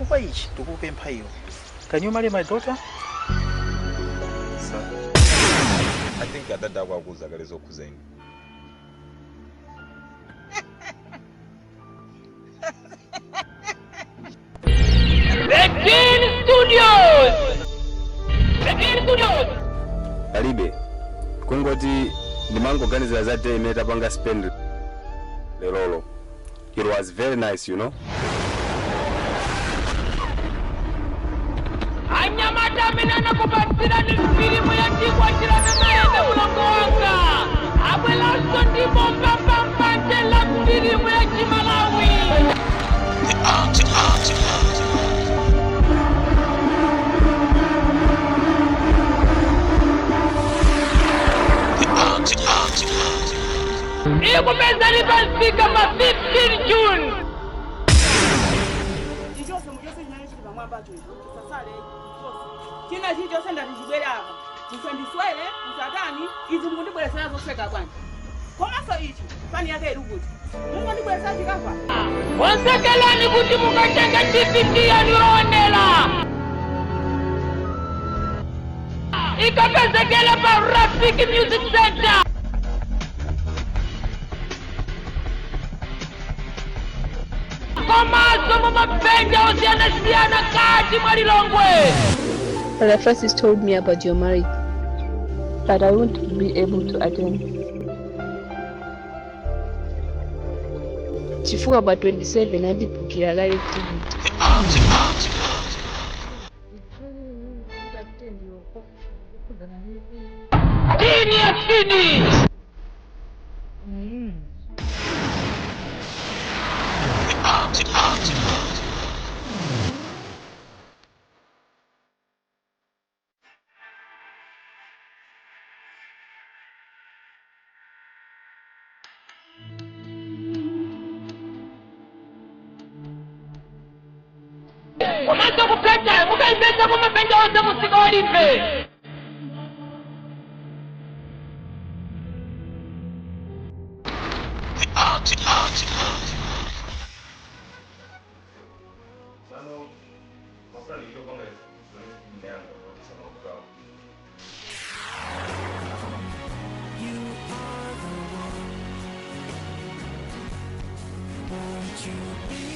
chifukwa ichi tikupempha iwe. Can you marry my daughter? Sir, I think adada kwakuza kale zokuzeni. Begin Studios! Begin Studios! Alibe, kungoti ndimangoganizira za day imene tapanga spend lelolo. It was very nice, you know. Anyamata minana kupatsira ni filimu ya chikwa chilana naende mulongo wanga. Abwela usondi bomba pampante la filimu ya Chimalawi. The art. Iko pesa ni pasika ma 15 June. Kina chicho senda tijibwera apa. Musandiswele, musatani, izi mukundibweresera zoseka bwana. Komanso ichi, pani yake iri kuti. Mukundibweresera chikafa. Wansekelani kuti mukatenga TPT yalionela. Ikapezekela pa Rafiki Music Center. Komanso mumapenda osiyana kati mwa Lilongwe. The Francis told me about your marriage, but I won't be able to attend. Chifukwa about 27 andipukira live TV. Chini. Komanso kupeta, mukaipesa mumapenda wose musika walipe. You